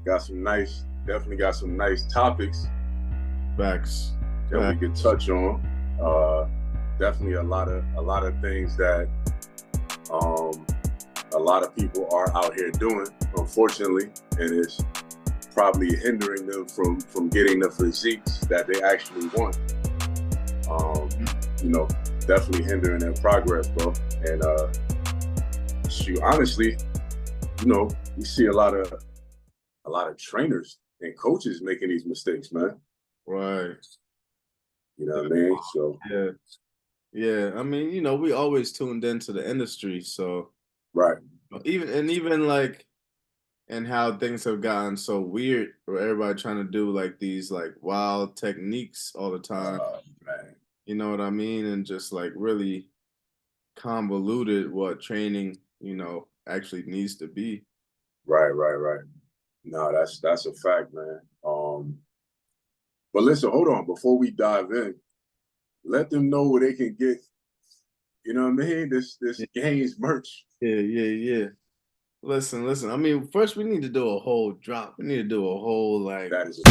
definitely got some nice topics Facts. that we could touch on. Definitely a lot of things that a lot of people are out here doing, unfortunately, and it's probably hindering them from getting the physiques that they actually want. You know, definitely hindering their progress, bro. And shoot, honestly, you know, we see a lot of trainers and coaches making these mistakes, man. Right. You know what I mean? So Yeah. Yeah. I mean, we always tuned into the industry. So right. even like and how things have gotten so weird where everybody trying to do like these like wild techniques all the time. Man. You know what I mean? And just like really convoluted what training, actually needs to be. Right. No, that's a fact, man. But listen, hold on. Before we dive in, let them know where they can get, you know what I mean? This Gains merch. Yeah. Listen. I mean, first we need to do a whole drop. We need to do a whole like. That is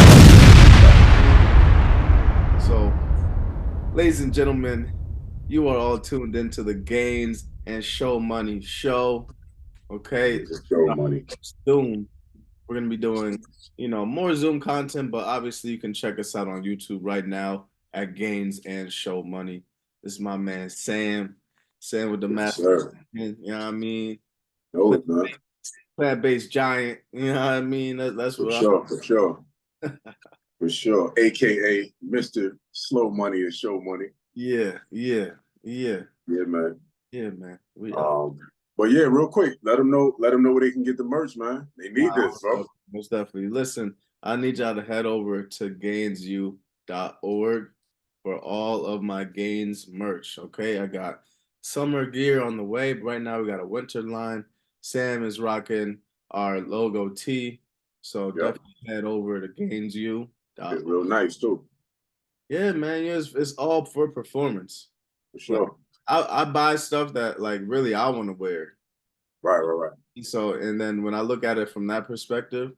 So, ladies and gentlemen, you are all tuned into the Gains and Show Money show. Okay, show money. soon we're gonna be doing, more Zoom content, but obviously you can check us out on YouTube right now at Gains and Show Money. This is my man Sam with the master. You know what I mean? No, man. Plant-based giant. You know what I mean? That's what for sure. For sure. AKA Mr. Slow Money and Show Money. Yeah. Yeah, man. Yeah, man. But yeah, real quick, let them know where they can get the merch, man. They need this, bro. Most definitely. Listen, I need y'all to head over to gainsu.org for all of my Gains merch. Okay, I got summer gear on the way. But right now, we got a winter line. Sam is rocking our logo tee. So definitely head over to gainsu.org. It's real nice, too. Yeah, man. It's all for performance. For sure. Like, I buy stuff that, like, really I want to wear. Right. So, and then when I look at it from that perspective,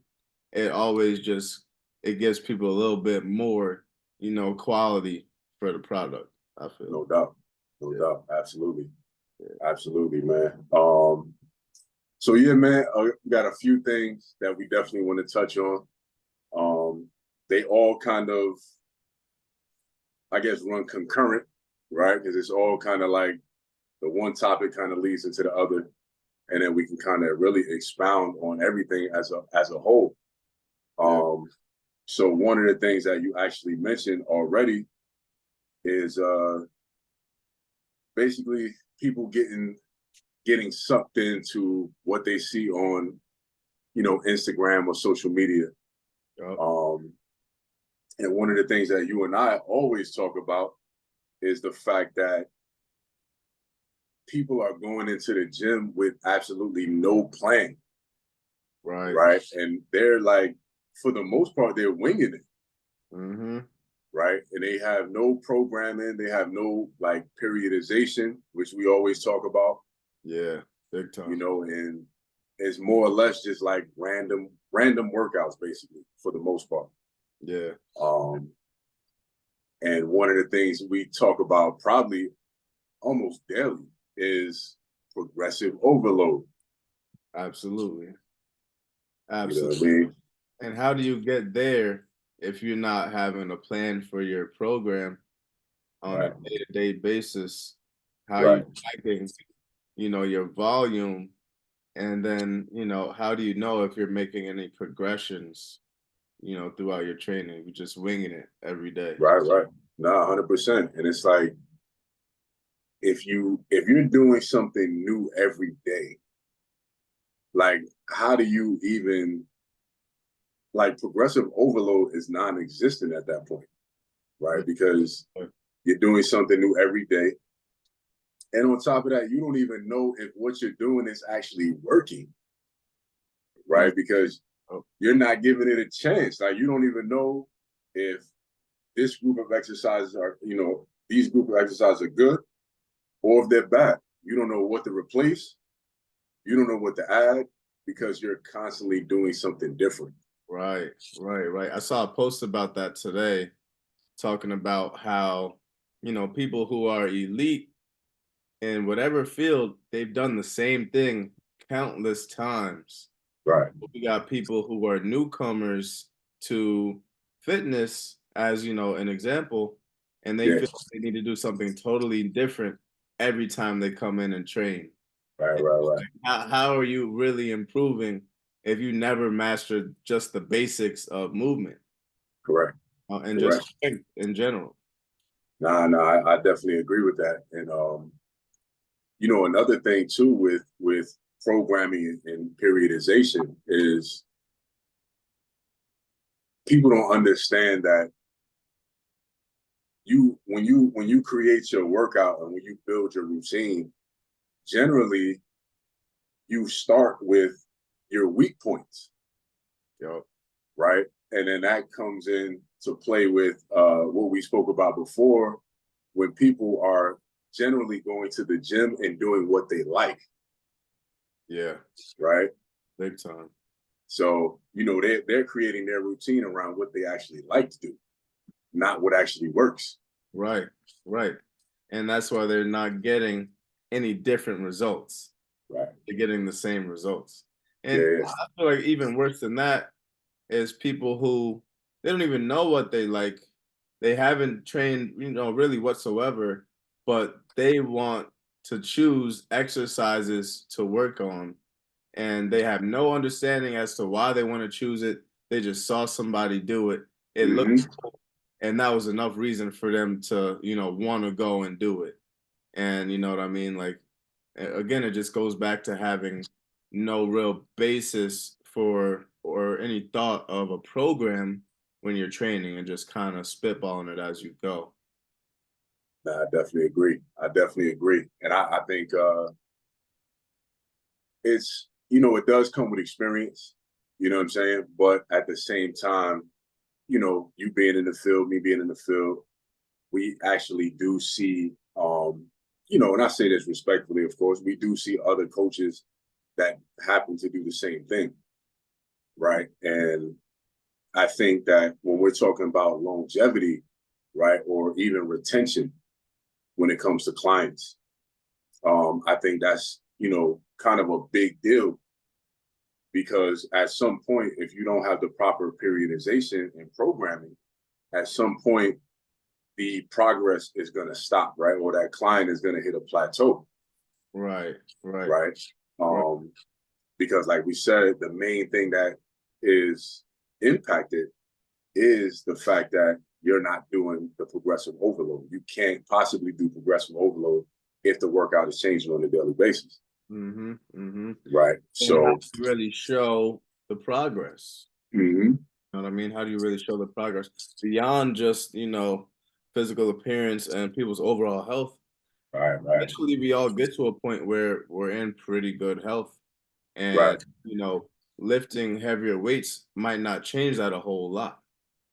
it always it gives people a little bit more, quality for the product. I feel. No doubt. Absolutely, man. So yeah, man, got a few things that we definitely want to touch on. They all kind of, I guess, run concurrent, right? Because it's all kind of like the one topic kind of leads into the other, and then we can kind of really expound on everything as a whole. So one of the things that you actually mentioned already is basically people getting sucked into what they see on, Instagram or social media. And one of the things that you and I always talk about is the fact that people are going into the gym with absolutely no plan. Right. And they're like, for the most part, they're winging it. Mm-hmm. Right. And they have no programming. They have no like periodization, which we always talk about. Yeah. Big time. And it's more or less just like random workouts, basically, for the most part. Yeah. And one of the things we talk about probably almost daily is progressive overload. Absolutely. You know what I mean? And how do you get there if you're not having a plan for your program on a day-to-day basis? How are you tracking, your volume? And then, how do you know if you're making any progressions, throughout your training? You're just winging it every day. Right. No, 100%. And it's like, if you're doing something new every day, like, how do you even, like, progressive overload is non-existent at that point, right? Because you're doing something new every day. And on top of that, you don't even know if what you're doing is actually working, right? Because you're not giving it a chance. Like, you don't even know if this group of exercises are, these group of exercises are good or if they're bad. You don't know what to replace. You don't know what to add because you're constantly doing something different. Right, right. I saw a post about that today, talking about how, people who are elite in whatever field, they've done the same thing countless times. Right. We got people who are newcomers to fitness, as an example, and they Yeah. feel they need to do something totally different every time they come in and train. Right. Right. Right. How are you really improving if you never mastered just the basics of movement, Correct. and just Correct. strength in general? Nah, I definitely agree with that. And another thing too with programming and periodization is people don't understand that when you create your workout and when you build your routine, generally you start with your weak points, Yo, right? And then that comes in to play with what we spoke about before, when people are generally going to the gym and doing what they like, yeah, right? big time. So, they're creating their routine around what they actually like to do, not what actually works. Right, right. And that's why they're not getting any different results. Right. They're getting the same results. Yeah. And Yeah. I feel like even worse than that is people who they don't even know what they like. They haven't trained, really whatsoever, but they want to choose exercises to work on, and they have no understanding as to why they want to choose it. They just saw somebody do it. It looked Mm-hmm. cool, and that was enough reason for them to, want to go and do it. And you know what I mean? Like, again, it just goes back to having no real basis for or any thought of a program when you're training, and just kind of spitballing it as you go. Nah, I definitely agree. I definitely agree. And I think it does come with experience, you know what I'm saying? But at the same time, you being in the field, me being in the field, we actually do see, and I say this respectfully, of course, we do see other coaches that happen to do the same thing, right? And I think that when we're talking about longevity, right, or even retention when it comes to clients, I think that's, kind of a big deal, because at some point, if you don't have the proper periodization and programming, at some point the progress is going to stop, right? Or that client is going to hit a plateau, Right, right, right? right. Um, because, like we said, the main thing that is impacted is the fact that you're not doing the progressive overload. You can't possibly do progressive overload if the workout is changing on a daily basis, Mm-hmm. Mm-hmm. right? And how So, do you really show the progress? mhm, You know what I mean? How do you really show the progress beyond just, physical appearance and people's overall health? right, right, Eventually, we all get to a point where we're in pretty good health, and right, lifting heavier weights might not change that a whole lot.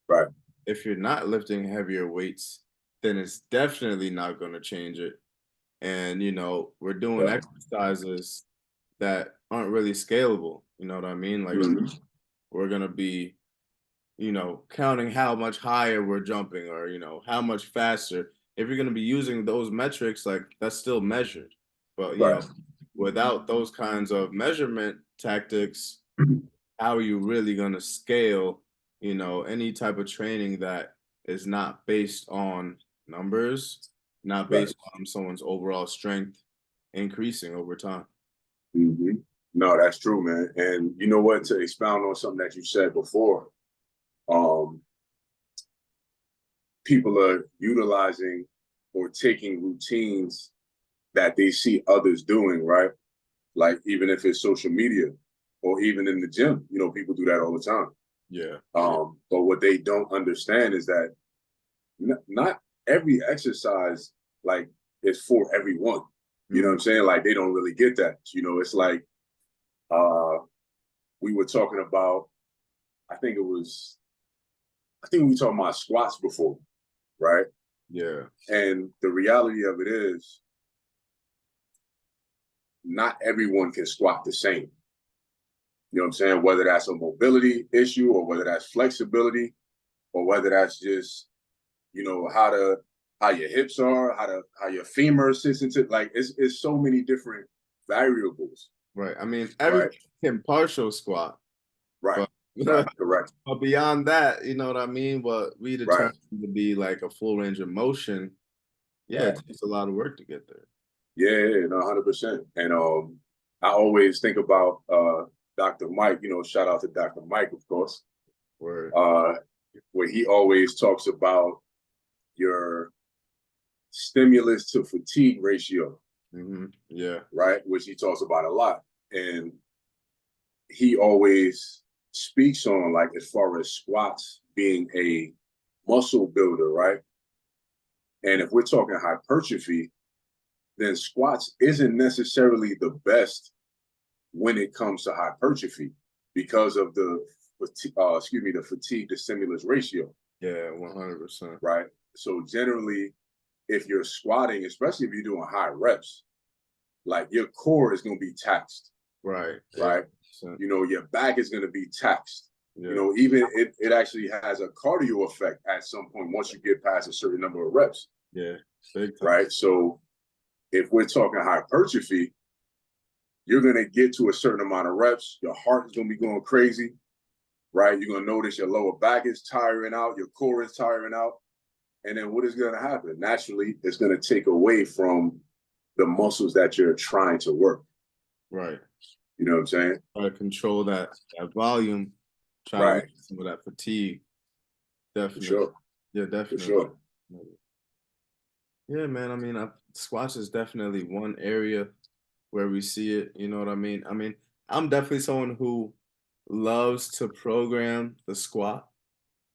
right, If you're not lifting heavier weights, then it's definitely not going to change it. And we're doing yeah, exercises that aren't really scalable. You know what I mean? Like, mhm, we're gonna be, counting how much higher we're jumping, or how much faster. If you're gonna be using those metrics, like, that's still measured. But right, without those kinds of measurement tactics, how are you really gonna scale, any type of training that is not based on numbers, not right. based on someone's overall strength increasing over time? Mhm. No, that's true, man. And you know what? To expound on something that you said before, um, people are utilizing or taking routines that they see others doing, right? Like, even if it's social media or even in the gym, people do that all the time. Yeah, yeah. But what they don't understand is that not every exercise, like, is for everyone. You know what Mhm. I'm saying? Like, they don't really get that. It's like, uh, we were talking about, I think it was, I think we were talking about squats before, right? Yeah. And the reality of it is, not everyone can squat the same. You know what I'm saying? Whether that's a mobility issue or whether that's flexibility or whether that's just, how your hips are, how your femur sits into, like it's so many different variables. Right. I mean, Right. everybody can partial squat, Right. but Right. Correct. but beyond that, you know what I mean? What we Right. determine to be like a full range of motion, yeah, Right. it takes a lot of work to get there. Yeah, no, 100%. And I always think about Dr. Mike, shout out to Dr. Mike, of course, Word. uh, where he always talks about your stimulus to fatigue ratio, Yeah. right? Which he talks about a lot. And he always speaks on, like, as far as squats being a muscle builder, right? And if we're talking hypertrophy, then squats isn't necessarily the best when it comes to hypertrophy because of the fatigue to stimulus ratio. Yeah, 100%. Right. So generally, if you're squatting, especially if you're doing high reps, like your core is going to be taxed. Right. Right. 100%. Your back is going to be taxed. Yeah. Even it actually has a cardio effect at some point once you get past a certain number of reps. Yeah. Big time. Right. So if we're talking hypertrophy, you're going to get to a certain amount of reps. Your heart is going to be going crazy, right? You're going to notice your lower back is tiring out, your core is tiring out. And then what is going to happen? Naturally, it's going to take away from the muscles that you're trying to work. Right. You know what I'm saying? Try to control that volume, try to get some of that fatigue. Definitely. For sure. Yeah, definitely. For sure. Yeah, man. I mean, squats is definitely one area where we see it. You know what I mean? I'm definitely someone who loves to program the squat,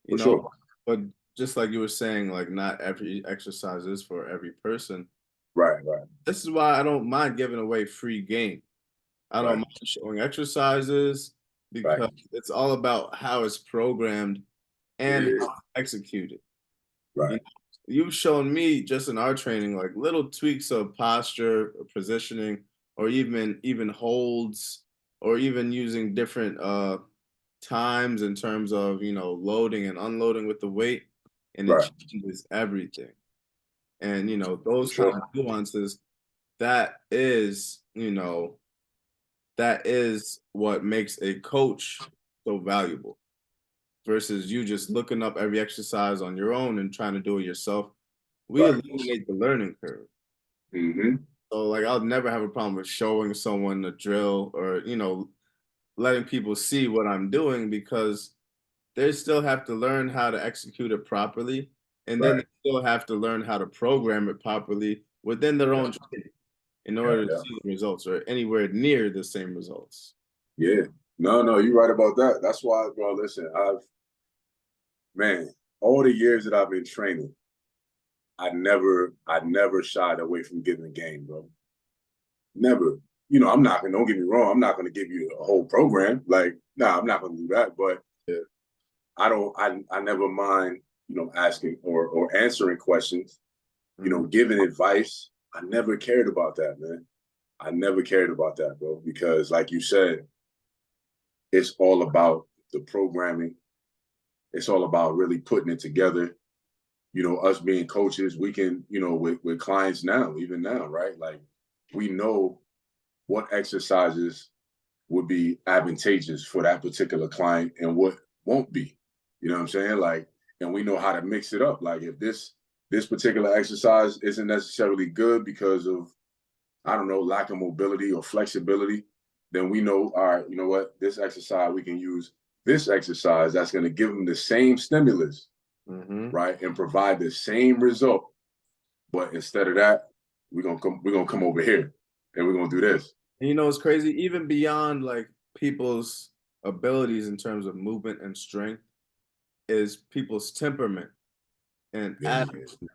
For sure. but just like you were saying, like not every exercise is for every person. Right. This is why I don't mind giving away free game. I don't mind showing exercises because it's all about how it's programmed and how it's executed. Right. You've shown me just in our training, like little tweaks of posture, or positioning, or even holds, or even using different times in terms of loading and unloading with the weight, and it changes everything. And those kind of nuances, that is that is what makes a coach so valuable versus you just looking up every exercise on your own and trying to do it yourself. We eliminate the learning curve. So like I'll never have a problem with showing someone a drill or letting people see what I'm doing because they still have to learn how to execute it properly, and then they still have to learn how to program it properly within their own training in order to see the results or anywhere near the same results. Yeah. No, you're right about that. That's why, bro, listen, all the years that I've been training, I never shied away from giving a game, bro. Never. Don't get me wrong, I'm not gonna give you a whole program. Like, nah, I'm not gonna do that. But I never mind, asking or answering questions, giving advice. I never cared about that, man. I never cared about that, bro, because like you said, it's all about the programming. It's all about really putting it together. Us being coaches, we can, with clients now, even now, right? Like we know what exercises would be advantageous for that particular client and what won't be. You know what I'm saying? Like, and we know how to mix it up. Like if this particular exercise isn't necessarily good because of, I don't know, lack of mobility or flexibility, then we know, all right, you know what, this exercise, we can use this exercise that's going to give them the same stimulus, right, and provide the same result. But instead of that, we're gonna come over here and we're gonna do this. And it's crazy, even beyond like people's abilities in terms of movement and strength, is people's temperament and attitude.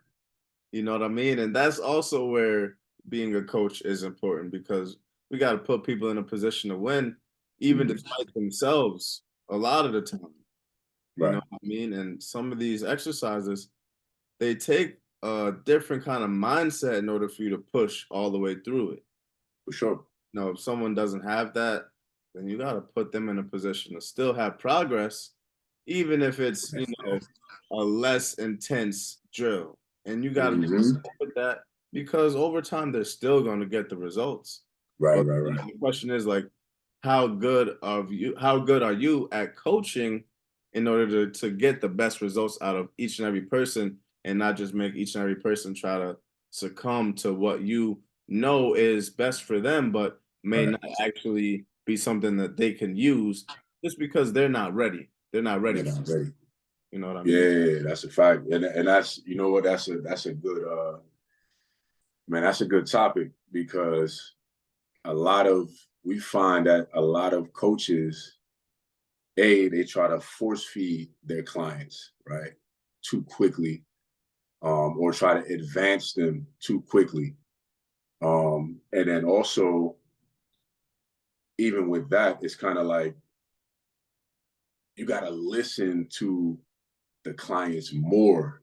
You know what I mean? And that's also where being a coach is important because we got to put people in a position to win, even despite themselves a lot of the time. You know what I mean? And some of these exercises, they take a different kind of mindset in order for you to push all the way through it. For sure. If someone doesn't have that, then you got to put them in a position to still have progress, even if it's, you know, a less intense drill. And you got to be Mm-hmm. with that because over time they're still going to get the results. Right, But right, you right. know, the question is like, how good are you at coaching in order to get the best results out of each and every person and not just make each and every person try to succumb to what you know is best for them, but may Right. not actually be something that they can use just because they're not ready. They're not ready They're for not it. ready. You know what I mean? Yeah, that's a fact. And that's, you know what, that's a good man, that's a good topic because a lot of we find that a lot of coaches, they try to force feed their clients, right? Too quickly, or try to advance them too quickly. And then also, even with that, it's kind of like you got to listen to the clients more.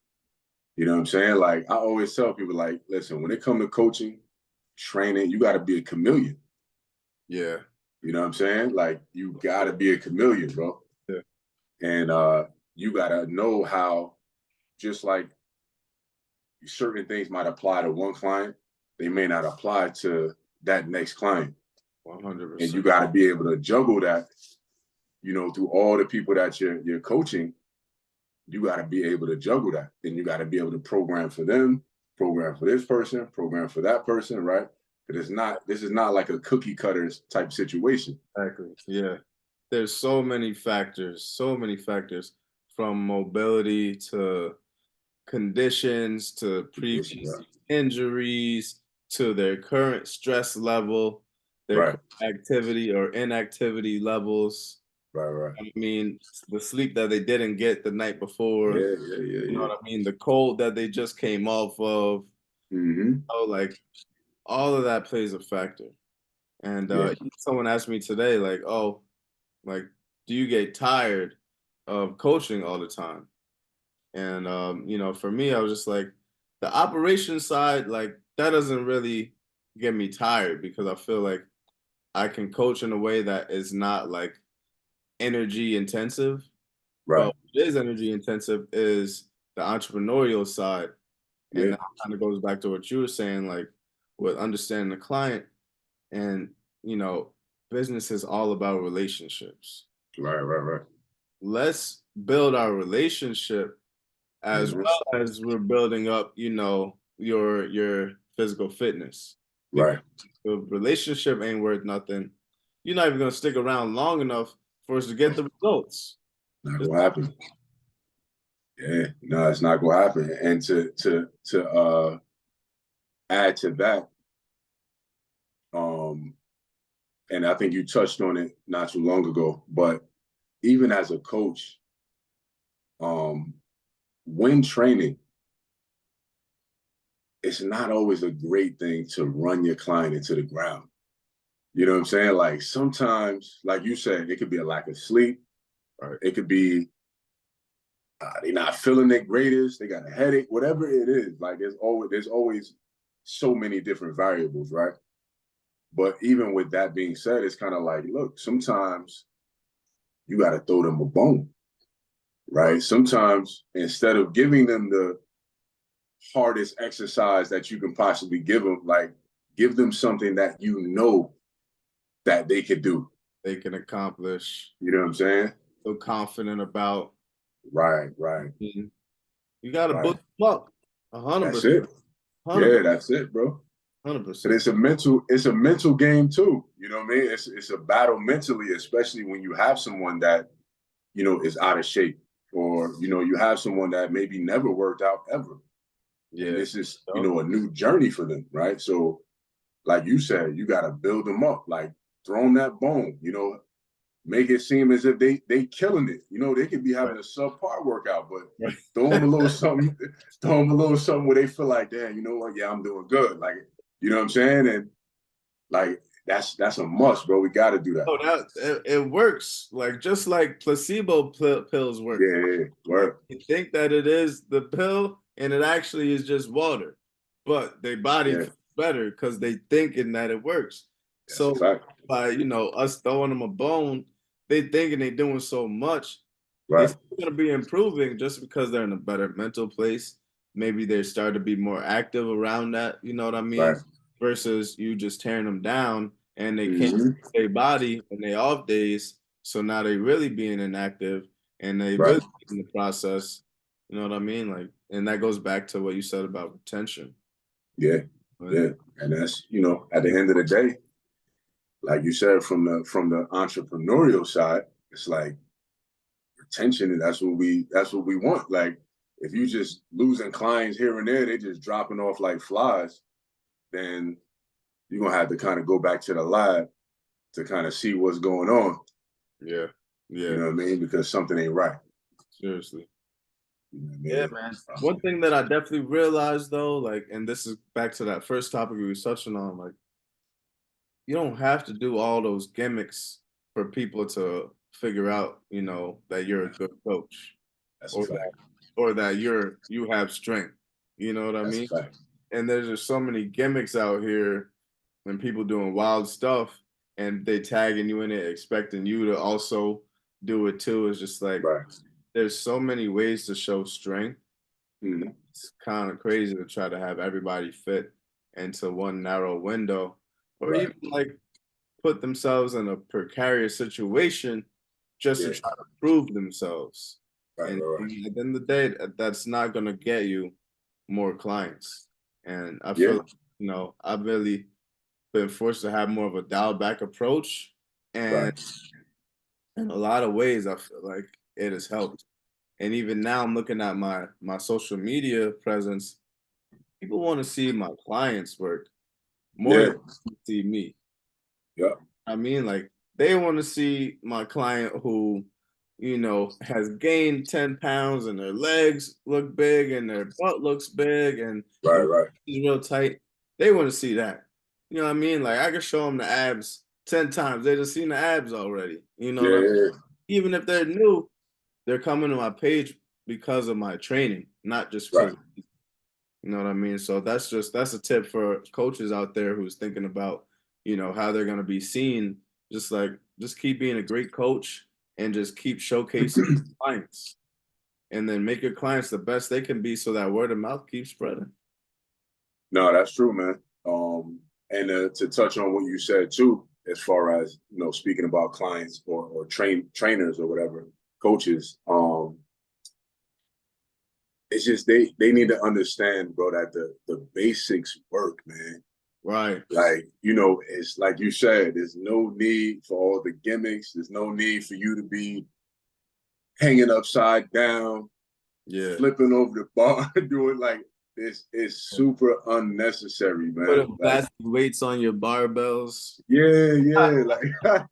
You know what I'm saying? Like I always tell people, like, listen, when it comes to coaching, training, you got to be a chameleon. Yeah. You know what I'm saying? Like you got to be a chameleon, bro. Yeah. And you got to know how, just like certain things might apply to one client, they may not apply to that next client. And you 100%. got to be able to juggle that, you know, through all the people that you're coaching. You got to be able to juggle that. And you got to be able to program for them, program for this person, program for that person, right? But this is not like a cookie cutters type situation. Exactly. Yeah. There's so many factors from mobility to conditions to previous Right, injuries to their current stress level, their right, current activity or inactivity levels. right, right. I mean, the sleep that they didn't get the night before, Yeah, yeah, yeah, you know yeah. what I mean? The cold that they just came off of. Mm-hmm. Oh, like all of that plays a factor. And Yeah, someone asked me today, like, oh, like, do you get tired of coaching all the time? And you know, for me, I was just like, the operation side, like that doesn't really get me tired because I feel like I can coach in a way that is not like energy intensive. But right. what is energy intensive is the entrepreneurial side. And Yeah, that kind of goes back to what you were saying, like with understanding the client. And, you know, business is all about relationships. right, right, right. Let's build our relationship as Mm-hmm. well as we're building up, you know, your physical fitness. Because Right. the relationship ain't worth nothing. You're not even gonna stick around long enough for us to get the results. Not It's gonna happen. Yeah, no, it's not gonna happen. And to add to that, um, and I think you touched on it not too long ago, but even as a coach, um, when training, it's not always a great thing to run your client into the ground. You know what I'm saying? Like sometimes, like you said, it could be a lack of sleep. right. It could be they're not feeling their greatest. They got a headache, whatever it is. Like there's always so many different variables, right? But even with that being said, it's kind of like, look, sometimes you got to throw them a bone, Right. right? Sometimes instead of giving them the hardest exercise that you can possibly give them, like give them something that you know that they could do. They can accomplish. You know what I'm saying? Feel confident about. Right, right, Mhm. You gotta right. boost them up. 100 That's percent. it. Yeah, that's it, bro. Hundred But percent. it's a mental game too. You know what I mean? It's a battle mentally, especially when you have someone that, you know, is out of shape, or, you know, you have someone that maybe never worked out ever. And Yeah. this is, you know, a new journey for them, right? So, like you said, you gotta build them up, like throw them that bone, you know, make it seem as if they killing it. You know, they could be having Right. a subpar workout, but throw them a Right. little something, throw them a little something where they feel like, damn, you know what? Yeah, I'm doing good. Like, you know what I'm saying? And like that's a must, bro. We got to do that. Oh, it works. Like just like placebo pills work. Yeah, yeah, yeah. Like Word. they think that it is the pill, and it actually is just water. But their body Yeah, feels better because they thinking that it works. That's a So fact. by us throwing them a bone, they thinking they doing so much. They Right. still gonna be improving just because they're in a better mental place. Maybe they start to be more active around that. You know what I mean? Right. Versus you just tearing them down and they can't Hmm. their body and they off days. So now they really being inactive and they Right. really in the process. You know what I mean? Like, and that goes back to what you said about retention. Yeah. But Yeah. And that's, at the end of the day, like you said, from the entrepreneurial side, it's like retention, and that's what we want. Like if you just losing clients here and there, they just dropping off like flies, then you're gonna have to kind of go back to the lab to kind of see what's going on. yeah, You yeah, know what I mean? Because something ain't right. seriously. You know what I Yeah, mean? man. One thing that I definitely realized though, like, and this is back to that first topic we were touching on, like, you don't have to do all those gimmicks for people to figure out, that you're a good coach That's a or that fact. you have strength. You know what I That's mean? a fact. And there's just so many gimmicks out here and people doing wild stuff and they tagging you in it, expecting you to also do it too. It's just like Right. there's so many ways to show strength. Mhm. It's kind of crazy to try to have everybody fit into one narrow window or Right. even like put themselves in a precarious situation just to Yeah. try to prove themselves. Right. And Right. at Right. the end of the day, that's not going to get you more clients. And I Yeah. feel, I've really been forced to have more of a dialed back approach. And Right. in a lot of ways, I feel like it has helped. And even now, I'm looking at my social media presence. People want to see my clients' work more Yeah. than see me. Yeah. I mean, like they want to see my client who, has gained 10 pounds and their legs look big and their butt looks big and Right. the Right. is real tight. They want to see that. You know what I mean? Like I could show them the abs 10 times. They just seen the abs already. You know Yeah. what I mean? Yeah. Even if they're new, they're coming to my page because of my training, not just Right. because you know what I mean? So that's a tip for coaches out there who's thinking about, how they're gonna be seen. Just keep being a great coach and just keep showcasing clients. And then make your clients the best they can be so that word of mouth keeps spreading. No, that's true, man. And to touch on what you said too, as far as speaking about clients or trainers or whatever, coaches, it's just they need to understand, bro, that the basics work, man. Right. Like it's like you said, there's no need for all the gimmicks. There's no need for you to be hanging upside down, Yeah. flipping over the bar, doing like this is super unnecessary, man. Putting Like plastic weights on your barbells. yeah, yeah, like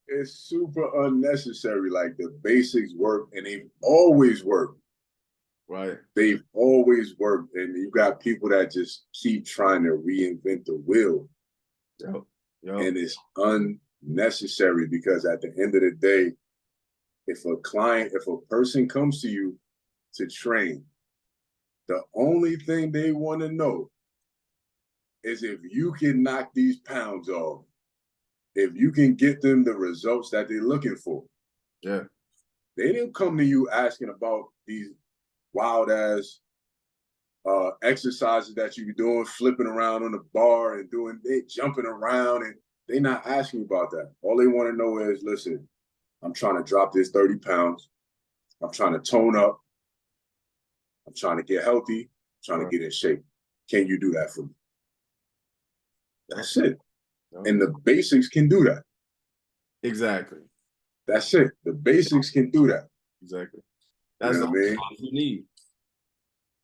it's super unnecessary. Like the basics work, and they've always worked. Right. They've always worked, and you got people that just keep trying to reinvent the wheel, Yep. Yep. and it's unnecessary because at the end of the day, if a person comes to you to train, the only thing they want to know is if you can knock these pounds off, if you can get them the results that they're looking for. Yeah. They didn't come to you asking about these wild ass exercises that you're doing, flipping around on the bar and doing it, jumping around, and they're not asking about that. All they want to know is, listen, I'm trying to drop this 30 pounds. I'm trying to tone up. I'm trying to get healthy. I'm trying to Right. get in shape. Can you do that for me? Yep. That's it. Yep. And the basics can do that. Exactly. That's it. The basics can do that. Exactly. You That's know the what I only mean? case you need.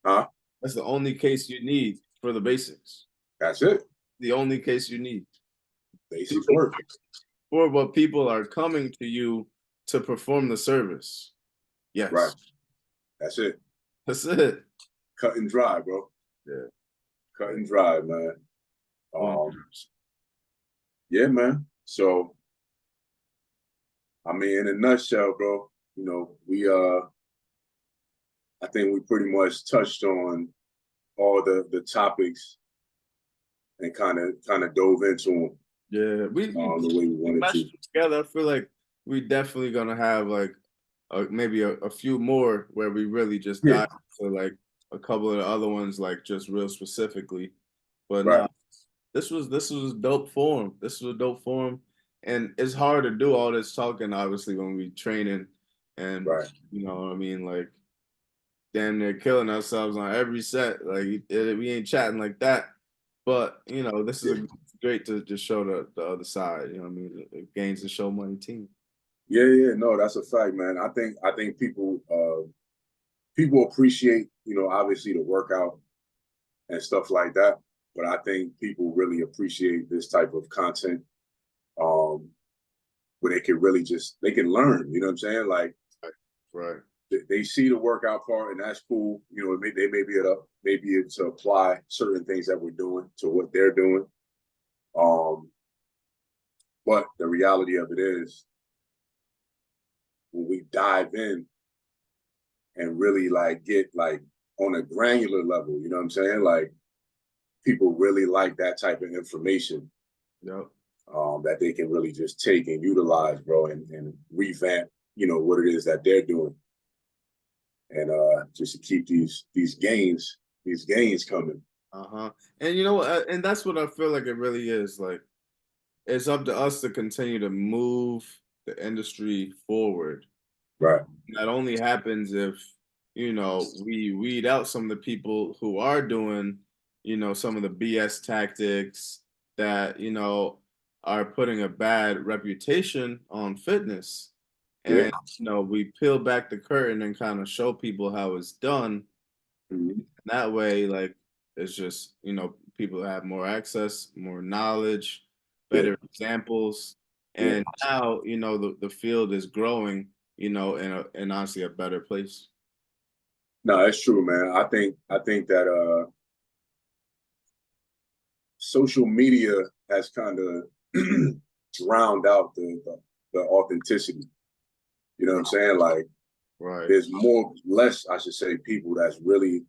Huh? That's the only case you need for the basics. That's it. The only case you need. Basics work. For what people are coming to you to perform the service. Right. Yes. That's it. That's it. Cut and dry, bro. Yeah. Cut and dry, man. Um, 100%. yeah, man. So, I mean, in a nutshell, bro, we I think we pretty much touched on all the topics and kind of dove into them Yeah, the way we we wanted to. meshed together. I feel like we definitely gonna have like maybe a few more where we really just Yeah, dive into like a couple of the other ones, like just real specifically. But right, no, this was dope form. This was a dope form, and it's hard to do all this talking obviously when we training, and right. you know what I mean, like damn near killing ourselves on every set. Like we ain't chatting like that. But you know, this is Yeah, great to just show the other side. You know what I mean? It gains the show money team. yeah. No, that's a fact, man. I think people appreciate, obviously the workout and stuff like that. But I think people really appreciate this type of content, um, where they can really just they can learn. You know what I'm saying? Like Right. they see the workout part, and that's cool. They may be able to apply certain things that we're doing to what they're doing. Um, but the reality of it is, when we dive in and really like get like on a granular level, you know what I'm saying? Like people really like that type of information, Yep. that they can really just take and utilize, bro, and revamp, what it is that they're doing, and just to keep these gains coming. Uh-huh. And you know what? And that's what I feel like it really is. Like it's up to us to continue to move the industry forward. Right. That only happens if, you know, we weed out some of the people who are doing, you know, some of the BS tactics that, you know, are putting a bad reputation on fitness. Yeah. And, you know, we peel back the curtain and kind of show people how it's done. Mhm. That way, like, it's just, you know, people have more access, more knowledge, Yeah. better examples. Yeah. And now, you know, the field is growing, you know, in honestly a better place. No, it's true, man. I think that social media has kind of drowned out the authenticity. You know what I'm saying? Like Right. there's less, I should say, people that's really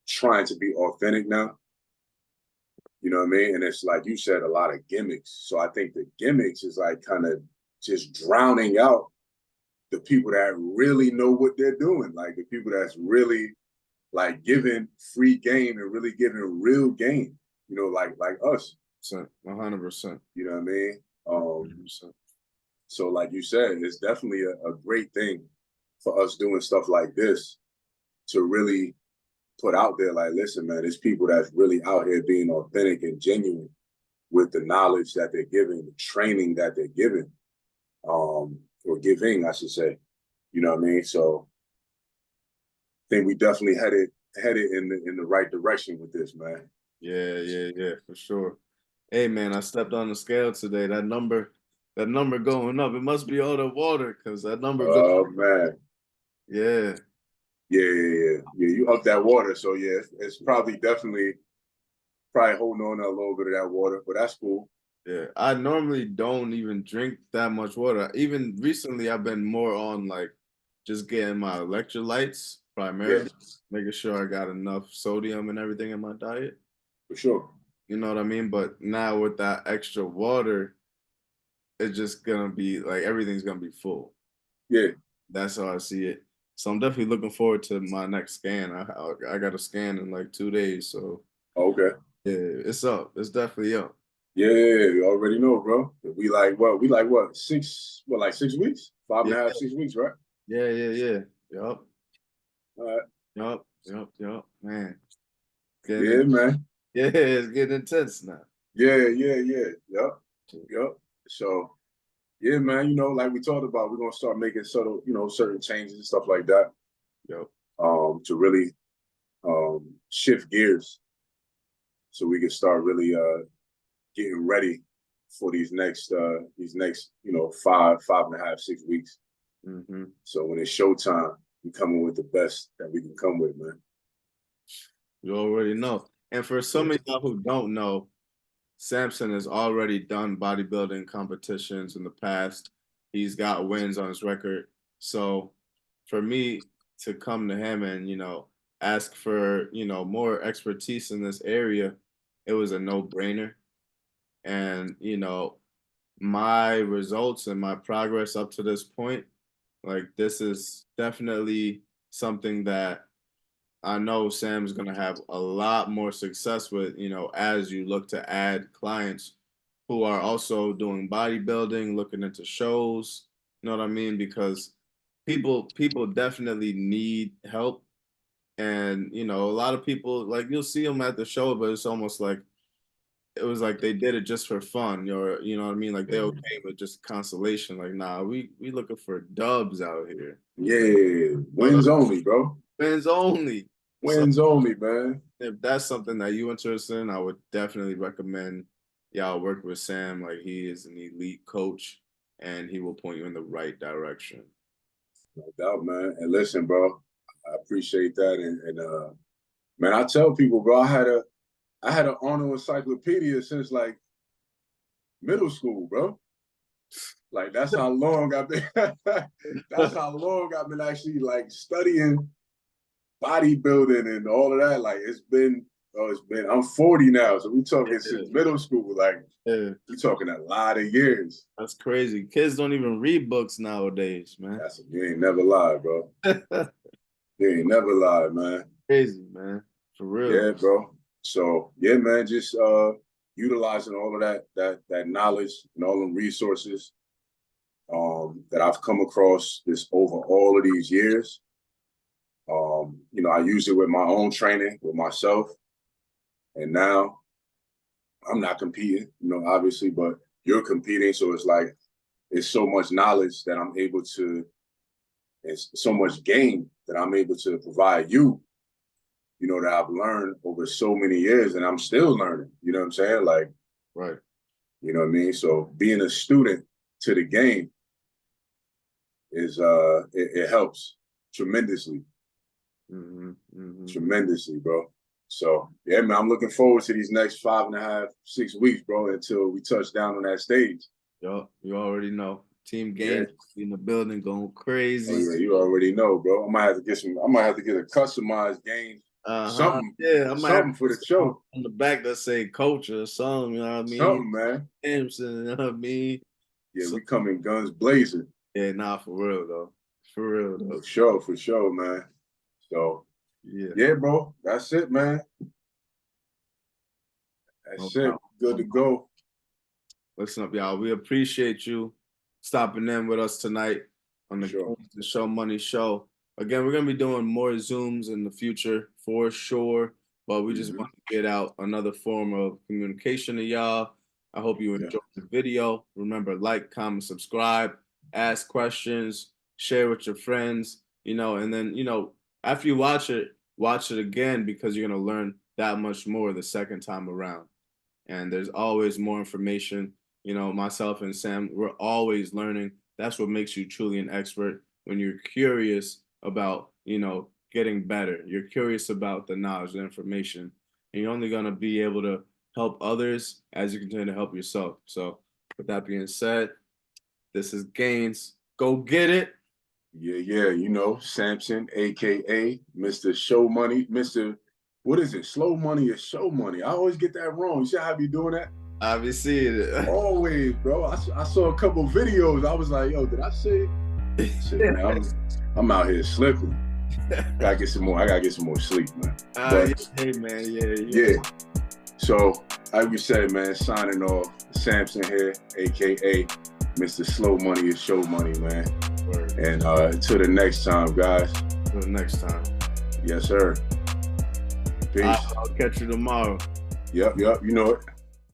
trying to be authentic now. You know what I mean? And it's like you said, a lot of gimmicks. So I think the gimmicks is like kind of just drowning out the people that really know what they're doing. Like the people that's really like giving free game and really giving real game. Like us. 100%. You know what I mean? Um, 100%. so like you said, it's definitely a great thing for us doing stuff like this to really put out there, like, listen, man, there's people that's really out here being authentic and genuine with the knowledge that they're giving, the training that they're giving, or giving, I should say. You know what I mean? So I think we definitely headed in the right direction with this, man. Yeah, for sure. Hey man, I stepped on the scale today. That number going up. It must be all the water because that number go. Oh man. Yeah, Yeah. You up that water, so yeah, it's probably probably holding on to a little bit of that water, but that's cool. yeah. I normally don't even drink that much water. Even recently, I've been more on like just getting my electrolytes Yeah, primarily, making sure I got enough sodium and everything in my diet. for sure. You know what I mean? But now with that extra water, it's just gonna be like everything's gonna be full. Yeah. That's how I see it. So I'm definitely looking forward to my next scan. I got a scan in like 2 days, so Okay. yeah, it's up. It's definitely up. Yeah, you already know, bro. We like what 6 weeks, five Yeah, and a half, 6 weeks, right? yeah. Yup, All right. yup. Man, getting Yeah, in, man. yeah, it's getting intense now. Yeah. Yep. So yeah, man. Like we talked about, we're gonna start making certain changes and stuff like that. Yup. To really shift gears, so we can start really getting ready for these next 5.5, 6 weeks. Hmm. So when it's showtime, we coming with the best that we can come with, man. You already know. And for some Yeah. of y'all who don't know, Samson has already done bodybuilding competitions in the past. He's got wins on his record. So for me to come to him and, you know, ask for, you know, more expertise in this area, it was a no-brainer. And, you know, my results and my progress up to this point, like this is definitely something that I know Sam's gonna have a lot more success with, you know, as you look to add clients who are also doing bodybuilding, looking into shows, you know what I mean? Because people definitely need help. And, you know, a lot of people, like you'll see them at the show, but it's almost like it was like they did it just for fun, or you know what I mean? Like they're okay with just consolation. Like, nah, we looking for dubs out here. Yeah, wins only, bro. Wins only. So Wins only, man. if that's something that you interested in, I would definitely recommend y'all work with Sam. Like he is an elite coach and he will point you in the right direction. No doubt, man. And listen, bro, I appreciate that. And man, I tell people, bro, I had an Arnold encyclopedia since like middle school, bro. Like that's how long I've been that's how long I've been actually like studying bodybuilding and all of that. Like it's been I'm 40 now, so we talking since middle school. Like we talking a lot of years. That's crazy. Kids don't even read books nowadays, man. You ain't never lied, bro. You ain't never lied, man. Crazy, man. For real. Yeah, bro. So yeah, man, just utilizing all of that knowledge and all them resources that I've come across this over all of these years. You know, I use it with my own training, with myself. And now I'm not competing, you know, obviously, but you're competing. So it's like, it's so much knowledge that I'm able to, it's so much game that I'm able to provide you, you know, that I've learned over so many years and I'm still learning, you know what I'm saying? Like, right. You know what I mean? So being a student to the game is, it helps tremendously. Tremendously, bro. So yeah, man, I'm looking forward to these next 5.5, 6 weeks, bro, until we touch down on that stage. Yo, you already know. Team game in the building going crazy. Oh, yeah, you already know, bro. I might have to get a customized game. Something. Yeah, I might something for the show. On the back that say coach or something, you know what I mean? Something, man. Samson, you know what I mean? Yeah, so, we come in guns blazing. Yeah, nah, for real though. For real though. For sure, man. So yeah, bro. That's it, man. That's it. Good to go. Listen up, y'all. We appreciate you stopping in with us tonight on the Show Money Show. Again, we're gonna be doing more Zooms in the future for sure, but we just want to get out another form of communication to y'all. I hope you enjoyed the video. Remember, like, comment, subscribe, ask questions, share with your friends, you know, and then, you know, after you watch it again because you're gonna learn that much more the second time around. And there's always more information. You know, myself and Sam, we're always learning. That's what makes you truly an expert, when you're curious about, you know, getting better. You're curious about the knowledge and information. And you're only going to be able to help others as you continue to help yourself. So with that being said, this is Gaines. Go get it. Yeah. You know, Samson, a.k.a. Mr. Show Money. Mr. What is it? Slow money is show money. I always get that wrong. You see how I be doing that? I be seeing it. Always, bro. I saw a couple of videos. I was like, yo, did I say it? Shit, man, I'm out here slipping. I gotta get some more sleep, man. Hey, man, yeah. So, like we said, man, signing off. Samson here, a.k.a. Mr. Slow Money is Show Money, man. Word. And until the next time, guys. Until the next time. Yes, sir. Peace. I'll catch you tomorrow. Yep, you know it.